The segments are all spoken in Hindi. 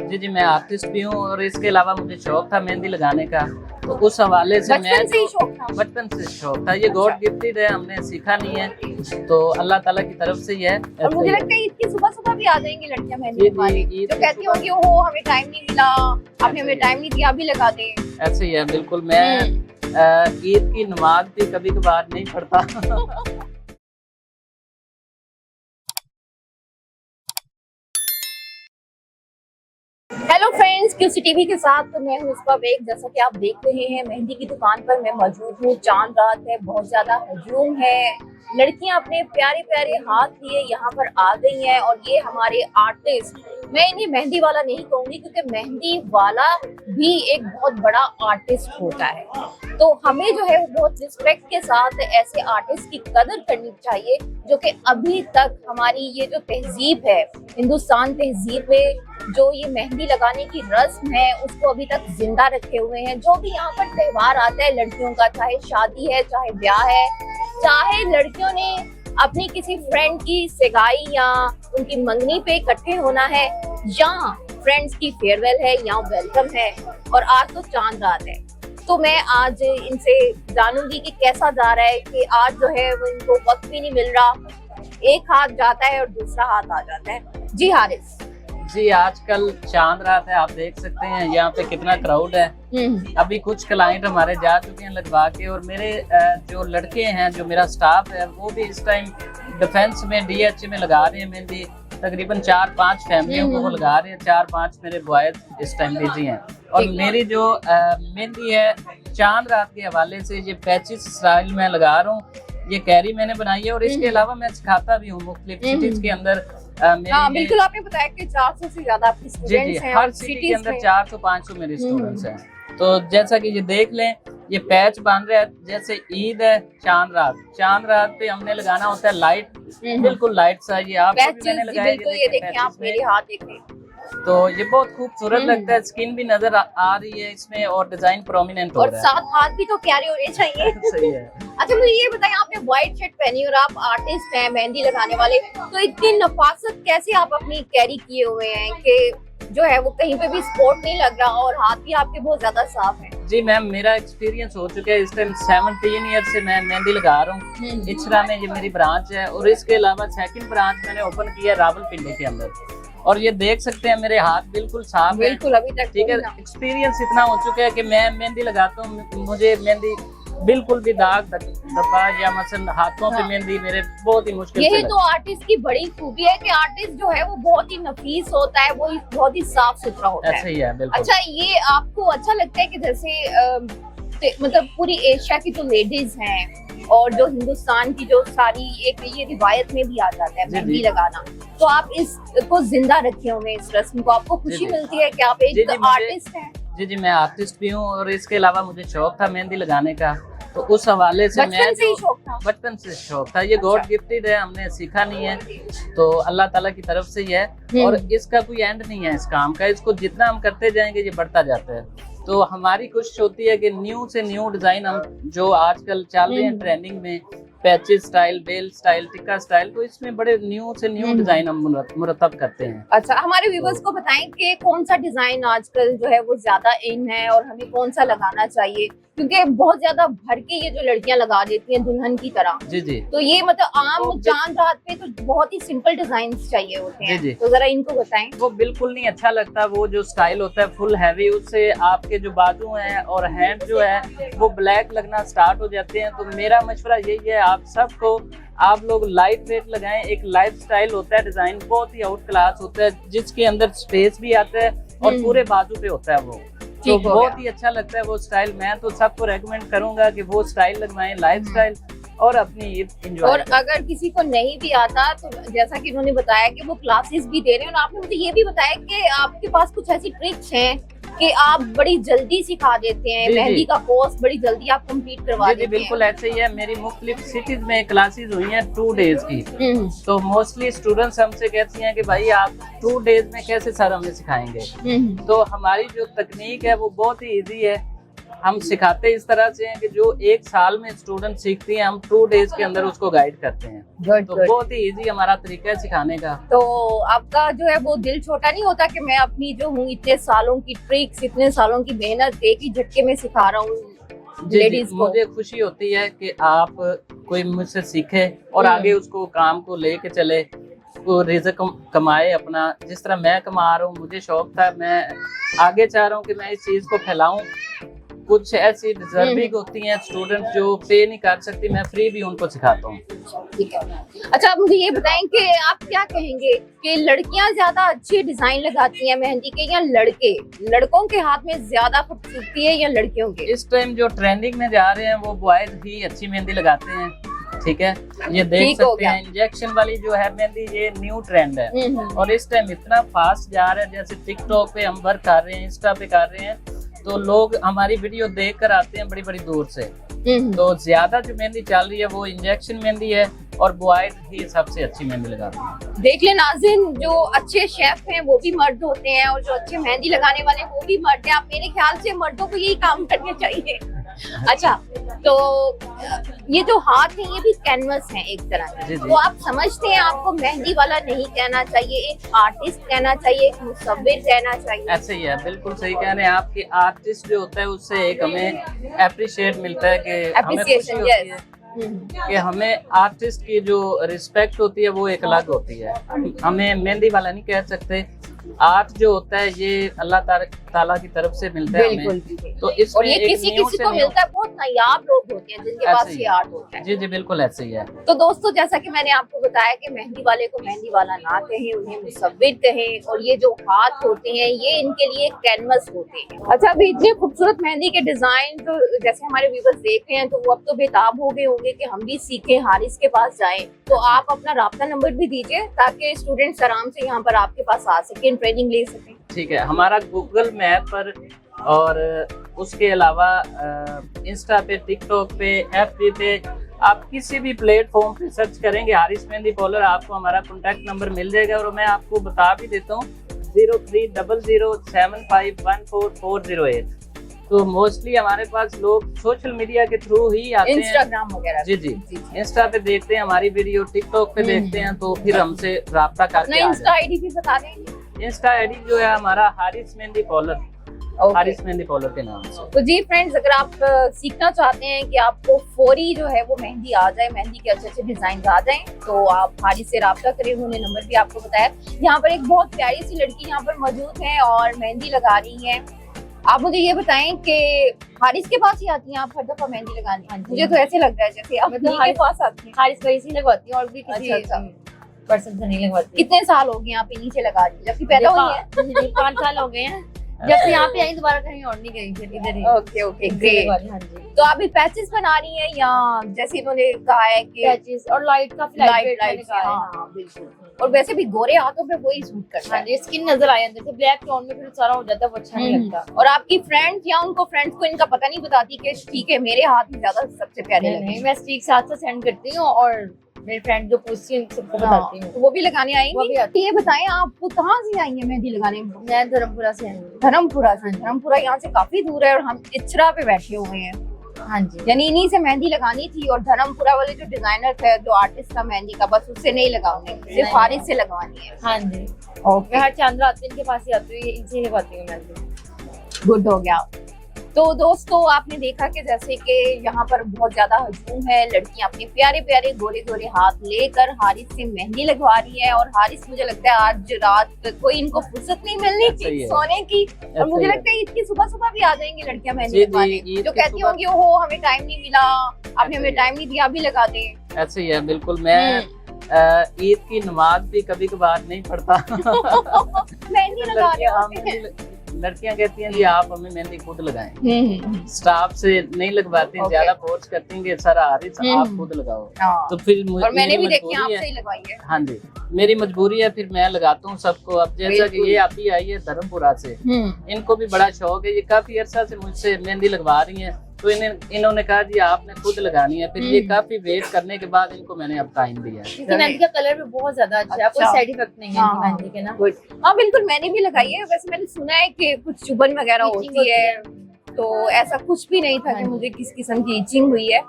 जी जी, मैं आर्टिस्ट भी हूँ और इसके अलावा मुझे शौक था मेहंदी लगाने का, तो उस हवाले से मैं बचपन से ही शौक था? बचपन से शौक था। ये गॉड गिफ्टेड है, हमने सीखा नहीं है, तो अल्लाह ताला की तरफ से ही है। और मुझे लगता है इतनी सुबह सुबह भी आ जाएंगी लड़कियां मेहंदी जी, लगवाने, जी, जो कहती होंगी ओहो हमें टाइम नहीं मिला, आपने हमें टाइम नहीं दिया, अभी लगा दें। ऐसे ही है बिल्कुल। मैं ईद की नमाज भी कभी कभार नहीं पढ़ता। हेलो फ्रेंड्स, क्यूसी टीवी के साथ तो मैं हूँ उसका बेग। जैसा कि आप देख रहे हैं मेहंदी की दुकान पर मैं मौजूद हूँ। चांद रात है, बहुत ज्यादा हजूम है, लड़कियां अपने प्यारे प्यारे हाथ लिए यहाँ पर आ गई हैं। और ये हमारे आर्टिस्ट, मैं इन्हें मेहंदी वाला नहीं कहूंगी क्योंकि मेहंदी वाला भी एक बहुत बड़ा आर्टिस्ट होता है, तो हमें जो है वो बहुत रिस्पेक्ट के साथ ऐसे आर्टिस्ट की कदर करनी चाहिए जो कि अभी तक हमारी ये जो तहजीब है, हिंदुस्तान तहजीब में जो ये मेहंदी लगाने की रस्म है उसको अभी तक जिंदा रखे हुए हैं। जो भी यहाँ पर त्योहार आता है लड़कियों का, चाहे शादी है, चाहे ब्याह है, चाहे लड़कियों ने अपनी किसी फ्रेंड की सगाई या उनकी मंगनी पे इकट्ठे होना है, या फ्रेंड्स की फेयरवेल है या वेलकम है, और आज तो चांद रात है, तो मैं आज इनसे जानूंगी कि कैसा जा रहा है कि आज जो है वो इनको वक्त भी नहीं मिल रहा, एक हाथ जाता है और दूसरा हाथ आ जाता है। जी हारिस जी, आजकल चांद रात है, आप देख सकते हैं यहाँ पे कितना क्राउड है। अभी कुछ क्लाइंट हमारे जा चुके हैं लगवा के, और मेरे जो लड़के हैं, जो मेरा स्टाफ है, वो भी इस टाइम डिफेंस में DH में लगा रहे हैं मेहंदी। तकरीबन 4-5 फैमिलियों को वो लगा रहे हैं, 4-5 मेरे बॉयज इस टाइम बिजी हैं। और मेरी जो मेहंदी है चांद रात के हवाले से, ये पैचेस स्टाइल में लगा रहा हूँ, ये कैरी मैंने बनाई है, और इसके अलावा मैं सिखाता भी हूँ मुख्तलिफ सिटीज के अंदर। बिल्कुल, आपने बताया कि 400 से ज्यादा आपके स्टूडेंट्स हैं, हर सिटी के अंदर 400-500 मेरे स्टूडेंट्स हैं। तो जैसा कि ये देख लें, ये पैच बन रहा है, जैसे ईद है, चांद रात पे हमने लगाना होता है लाइट, बिल्कुल लाइट सा। ये आप मैंने लगाया, ये देखें आप, मेरे हाथ देखें, तो ये बहुत खूबसूरत लगता है, स्किन भी नजर आ रही है इसमें, और डिजाइन प्रोमिनेंट हो रहा है, और साथ हाथ भी तो प्यारे होने चाहिए। सही है। अच्छा मुझे ये बताएं, आपने व्हाइट शर्ट पहनी और आप आर्टिस्ट हैं, मेहंदी लगाने वाले, तो इतनी नफासत कैसे आप अपनी कैरी किए हुए हैं कि जो है वो कहीं पे भी स्पॉट नहीं लग रहा, और हाथ भी आपके बहुत ज्यादा साफ हैं? जी मैम, मेरा एक्सपीरियंस हो चुका है, इस टाइम 17 ईयर से मैं मेहंदी लगा रहा हूँ। इचरा में ये मेरी ब्रांच है, और इसके अलावा सेकंड ब्रांच मैंने ओपन किया है रावलपिंडी के अंदर, और ये देख सकते हैं मेरे हाथ बिल्कुल साफ है। बिल्कुल, अभी तक ठीक है। एक्सपीरियंस इतना हो चुका है कि मैं मेहंदी लगाता हूँ, मुझे मेहंदी बिल्कुल भी दाग धब्बा या मसलन हाथों पे मेहंदी मेरे बहुत ही मुश्किल से यही तो आर्टिस्ट की बड़ी खूबी है कि आर्टिस्ट जो है वो बहुत ही नफीस होता है, वो बहुत ही साफ सुथरा होता है। ऐसे ही है बिल्कुल। अच्छा, ये आपको अच्छा लगता है कि जैसे मतलब पूरी एशिया की जो लेडीज हैं और जो हिंदुस्तान की जो सारी एक ये रिवायत में भी आ जाता है मेहंदी लगाना, तो आप इसको जिंदा रखे हुए, इस रस्म को, आपको खुशी मिलती है कि आप एक आर्टिस्ट हैं? जी जी, मैं आर्टिस्ट भी हूँ, और इसके अलावा मुझे शौक था मेहंदी लगाने का, तो उस हवाले से बचपन से ही शौक था? बचपन से शौक था। ये गॉड गिफ्टेड है, हमने सीखा नहीं है, तो अल्लाह ताला की तरफ से ही है, और इसका कोई एंड नहीं है इस काम का। इसको जितना हम करते जाएंगे ये बढ़ता जाता है, तो हमारी कोशिश होती है कि न्यू से न्यू डिजाइन हम जो आजकल चल रहे हैं ट्रेंडिंग में, patches style, bell style, tikka style, तो इसमें बड़े न्यू से न्यू डिजाइन हम मुरतब करते हैं। अच्छा, हमारे व्यूअर्स को बताएं कि कौन सा डिजाइन आजकल जो है वो ज्यादा इन है और हमें कौन सा लगाना चाहिए, क्योंकि बहुत ज्यादा भर के ये जो लड़कियां लगा देती हैं दुल्हन की तरह। जी जी, तो ये मतलब आम चांद रात पे तो बहुत ही सिंपल डिजाइन चाहिए होते हैं। जी जी, तो जरा इनको बताएं। वो बिल्कुल नहीं अच्छा लगता, वो जो स्टाइल होता है फुल हैवी, उससे आपके जो बाजू हैं और हैंड जो है वो ब्लैक लगना स्टार्ट हो जाते हैं। तो मेरा मशवरा यही है आप सबको, आप लोग लाइट वेट लगाएं। एक लाइफ स्टाइल होता है, डिजाइन बहुत ही आउट क्लास होता है, जिसके अंदर स्पेस भी आता है और पूरे बाजू पे होता है वो, तो बहुत ही अच्छा लगता है वो स्टाइल। मैं तो सबको रेकमेंड करूंगा कि वो स्टाइल लगवाएं, लाइफ स्टाइल, और अपनी ईद एंजॉय। और अगर किसी को नहीं भी आता तो जैसा कि उन्होंने बताया कि वो क्लासेस भी दे रहे हैं, और आपने मुझे ये भी बताया कि आपके पास कुछ ऐसी ट्रिक्स हैं कि आप बड़ी जल्दी सिखा देते हैं, मेहंदी का कोर्स बड़ी जल्दी आप कंप्लीट करवा देते हैं। बिल्कुल ऐसे ही है, मेरी मुख्तलिफ सिटीज में क्लासेस हुई हैं 2 डेज की, तो मोस्टली स्टूडेंट्स हमसे कहती हैं कि भाई आप 2 डेज में कैसे सर हमें सिखाएंगे। तो हमारी जो तकनीक है वो बहुत ही इजी है, हम सिखाते इस तरह से हैं कि जो 1 साल में स्टूडेंट सीखती हैं, हम 2 डेज के अंदर उसको गाइड करते हैं। गुड तो गुड। बहुत ही इजी हमारा तरीका है सिखाने का। तो आपका जो है वो दिल छोटा नहीं होता कि मैं अपनी जो हूँ इतने सालों की ट्रिक्स, इतने सालों की मेहनत एक ही झटके में सिखा रहा हूँ लेडीज को? मुझे खुशी होती है कि आप कोई मुझसे सीखे और आगे उसको काम को लेके चले, वो रिज़्क कमाए अपना, जिस तरह मैं कमा रहा हूँ। मुझे शौक था, मैं आगे चाह रहा हूँ कि मैं इस चीज़ को फैलाऊं। कुछ ऐसी डिजर्विंग होती हैं स्टूडेंट जो पे नहीं कर सकती, मैं फ्री भी उनको सिखाता हूँ। ठीक है। अच्छा, आप मुझे ये बताएं कि आप क्या कहेंगे कि लड़कियां ज्यादा अच्छी डिजाइन लगाती हैं मेहंदी के या लड़के? लड़कों के हाथ में ज्यादा खूबसूरती है या लड़कियों के? इस टाइम जो ट्रेंडिंग में जा रहे हैं वो बॉयज ही अच्छी मेहंदी लगाते हैं। ठीक है, ये देख सकते हैं इंजेक्शन वाली जो है मेहंदी, ये न्यू ट्रेंड है और इस टाइम इतना फास्ट जा रहा है। जैसे टिकटॉक पे हम वर्क कर रहे हैं, इंस्टा पे कर रहे हैं, तो लोग हमारी वीडियो देख कर आते हैं बड़ी बड़ी दूर से। तो ज्यादा जो मेहंदी चल रही है वो इंजेक्शन मेहंदी है और बॉयज ही सबसे अच्छी मेहंदी लगाते हैं। देख ले नाज़रीन, जो अच्छे शेफ हैं वो भी मर्द होते हैं और जो अच्छे मेहंदी लगाने वाले वो भी मर्द हैं। आप मेरे ख्याल से मर्दों को यही काम करने चाहिए। अच्छा, तो ये जो हाथ है ये भी कैनवस है एक तरह से, तो आप समझते हैं आपको मेहंदी वाला नहीं कहना चाहिए, एक आर्टिस्ट कहना चाहिए, एक मुसव्विर कहना चाहिए? ऐसे ही है, बिल्कुल सही कह रहे हैं आप कि आर्टिस्ट जो होता है उससे एक हमें अप्रिशिएट मिलता है कि हमें खुशी होती है कि हमें आर्टिस्ट की जो रिस्पेक्ट होती है वो एक अलग होती है। हमें मेहंदी वाला नहीं कह सकते। आर्ट जो होता है ये अल्लाह ताला की तरफ से मिलता है हमें। तो इसमें ये किसी किसी को मिलता है, बहुत नायाब लोग होते हैं जिनके पास ये आर्ट होता है। जी जी बिल्कुल ऐसे ही है। तो दोस्तों, जैसा कि मैंने आपको बताया कि मेहंदी वाले को मेहंदी वाला ना कहें, उन्हें मुसव्विर कहें, और ये जो हाथ होते हैं ये इनके लिए कैनवस होते हैं। अच्छा, अभी इतने खूबसूरत मेहंदी के डिजाइन तो जैसे हमारे व्यूअर्स देख रहे हैं तो वो अब तो बेताब हो गए होंगे कि हम भी सीखें, हारिस के पास जाएं। तो आप अपना राब्ता नंबर भी दीजिए ताकि स्टूडेंट्स आराम से यहाँ पर आपके पास आ सकें, ट्रेनिंग ले सकें। ठीक है, हमारा गूगल मैप पर और उसके अलावा इंस्टा पे, टिकटॉक पे, FB पे, आप किसी भी प्लेटफॉर्म पे सर्च करेंगे हारिस मेहंदी पार्लर, आपको हमारा कॉन्टैक्ट नंबर मिल जाएगा। और मैं आपको बता भी देता हूँ 0300751448। तो मोस्टली हमारे पास लोग सोशल मीडिया के थ्रू ही आते हैं, इंस्टाग्राम वगैरह। जी जी, इंस्टा पे देखते हैं हमारी वीडियो, टिकटॉक पे देखते हैं, तो फिर हमसे राब्ता करके इंस्टा आईडी भी बता देंगे। इंस्टा आईडी जो है हमारा हारिस मेहंदी पार्लर, हारिस मेहंदी पार्लर के नाम से। तो जी फ्रेंड्स, अगर आप सीखना चाहते हैं कि आपको फौरी जो है वो मेहंदी आ जाए, मेहंदी के अच्छे अच्छे डिजाइन आ जाएं, तो आप हारिस से राब्ता करें। उन्होंने नंबर भी आपको बताया। यहाँ पर एक बहुत प्यारी सी लड़की यहाँ पर मौजूद है और मेहंदी लगा रही है। आप मुझे ये बताएं कि हारिस के पास ही आती हैं आप हर दफा मेहंदी लगाने? मुझे तो ऐसे लग रहा है जैसे आप मतलब के पास आती हैं। हारिस भाई से लगवाती हूँ और भी किसी पर्सन से नहीं लगवाती। कितने साल हो गए आप इन्हीं से लगा रही हैं जबकि पैदा हुई है? 5 साल हो गए हैं जब से यहाँ पे आई, दोबारा कहीं और नहीं गई, फिर इधर ही। Okay okay great. हाँ जी। तो आप पैचेस बना रही हैं या जैसे इन्होंने कहा है कि पैचेस और लाइट का लाइट? हाँ बिल्कुल। और वैसे भी गोरे हाथों पे वही सूट करता है। हाँ जी, स्किन नजर आए अंदर से, ब्लैक टोन में फिर सारा हो जाता है, वो अच्छा नहीं लगता। और आपकी फ्रेंड्स या उनको फ्रेंड्स को इनका पता नहीं बताती कि ठीक है मेरे हाथ में ज्यादा सबसे प्यारे लगे? नहीं, मैं स्टिक साथ सेंड करती हूँ और मेरी फ्रेंड जो पूछती है सबको बताती हूँ। तो वो भी लगाने आएंगी? वो भी आती ये बताएं आप कहाँ से आई हैं मेहंदी लगाने? मैं धर्मपुरा से आई हूँ। धर्मपुरा से? धर्मपुरा यहाँ से काफी दूर है और हम इचरा पे बैठे हुए हैं। हाँ जी, यानी इन्हीं से मेहंदी लगानी थी और धर्मपुरा वाले जो डिजाइनर थे, जो आर्टिस्ट था मेहंदी का, बस उससे नहीं लगाऊंगी, सिर्फ हारिस से लगवानी है। हाँ जी। ओके, मैं हर चांद रात इनके पास ही आती हूँ, इनसे ही लगवाती हूँ मेहंदी। गुड हो गया। तो दोस्तों, आपने देखा कि जैसे कि यहाँ पर बहुत ज्यादा हजूम है, लड़कियां अपने प्यारे प्यारे गोरे गोरे हाथ लेकर हारिस से मेहंदी लगवा रही है। और हारिस, मुझे लगता है आज रात कोई इनको फुर्सत नहीं मिलनी सोने की, और मुझे लगता है ईद की सुबह सुबह भी आ जाएंगी लड़कियां मेहंदी लगवाने, जो कहती होंगी ओहो हमें टाइम नहीं मिला, आपने हमें टाइम नहीं दिया, अभी लगा दे। ऐसे ही है, बिल्कुल। मैं ईद की नमाज भी कभी कभार नहीं पढ़ता। मेहंदी लगा रही हूँ। लड़कियां कहती हैं जी आप हमें मेहंदी खुद लगाएं, स्टाफ से नहीं लगवाती, ज्यादा फोर्स करती हैं कि सारा हारिस आप खुद लगाओ। तो फिर और मैंने भी देखी आपसे ही लगवाई है। हाँ जी, मेरी मजबूरी है, फिर मैं लगाता हूँ सबको। अब जैसा कि ये अभी आई है धर्मपुरा से, इनको भी बड़ा शौक है, ये काफी अरसा से मुझसे मेहंदी लगवा रही हैं। तो इन्होंने कहा जी आपने खुद लगानी है। फिर ये काफी वेट करने के बाद इनको मैंने अब टाइम दिया। मेहंदी का कलर भी बहुत ज्यादा अच्छा है, कोई साइड इफेक्ट नहीं है मेहंदी के ना। हाँ बिल्कुल, मैंने भी लगाई है। वैसे मैंने सुना है कि कुछ चुभन वगैरह होती है, तो ऐसा कुछ भी नहीं था कि मुझे किसी किस्म की इचिंग हुई है।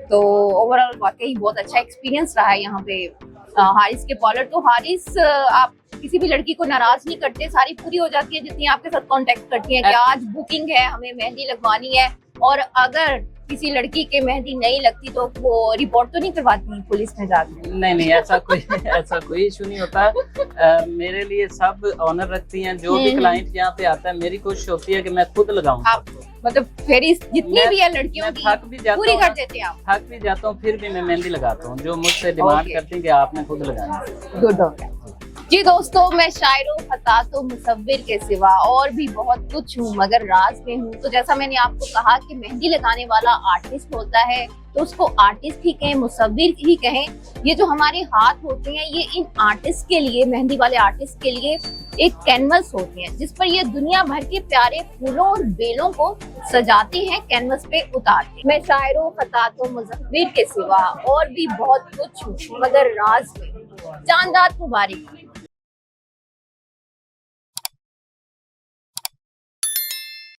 तो ओवरऑल वाकई बहुत अच्छा एक्सपीरियंस रहा है यहाँ पे हारिस के पार्लर। तो हारिस, आप किसी भी लड़की को नाराज नहीं करते, सारी पूरी हो जाती है जितनी आपके साथ कांटेक्ट करती हैं कि आज बुकिंग है, हमें मेहंदी लगवानी है, और अगर किसी लड़की के मेहंदी नहीं लगती तो वो रिपोर्ट तो नहीं करवाती पुलिस में जाकर? नहीं, ऐसा कोई इशू नहीं होता। मेरे लिए सब ऑनर रखती हैं। जो भी क्लाइंट यहाँ पे आता है, मेरी कोशिश होती है कि मैं खुद लगाऊं। आप मतलब फेरी जितनी भी है लड़कियों की थक भी जाता पूरी हूं, कर देते हैं आप? थक भी जाता हूँ, फिर भी मैं मेहंदी लगाता हूँ। जो मुझसे डिमांड करती हैं कि आपने खुद लगाना है। गुड हो गया जी। दोस्तों, मैं शायरों, खतातों, मुसव्विर के सिवा और भी बहुत कुछ हूँ, मगर राज में हूँ। तो जैसा मैंने आपको कहा कि मेहंदी लगाने वाला आर्टिस्ट होता है, तो उसको आर्टिस्ट ही कहें, मुसव्विर ही कहें। ये जो हमारे हाथ होते हैं, ये इन आर्टिस्ट के लिए, मेहंदी वाले आर्टिस्ट के लिए एक कैनवस होती है, जिस पर ये दुनिया भर के प्यारे फूलों और बेलों को सजाते हैं, कैनवस पे उतारते हैं। मैं शायरों, खतातों, मुसव्विर के सिवा और भी बहुत कुछ हूँ, मगर राज में। चांद रात मुबारक।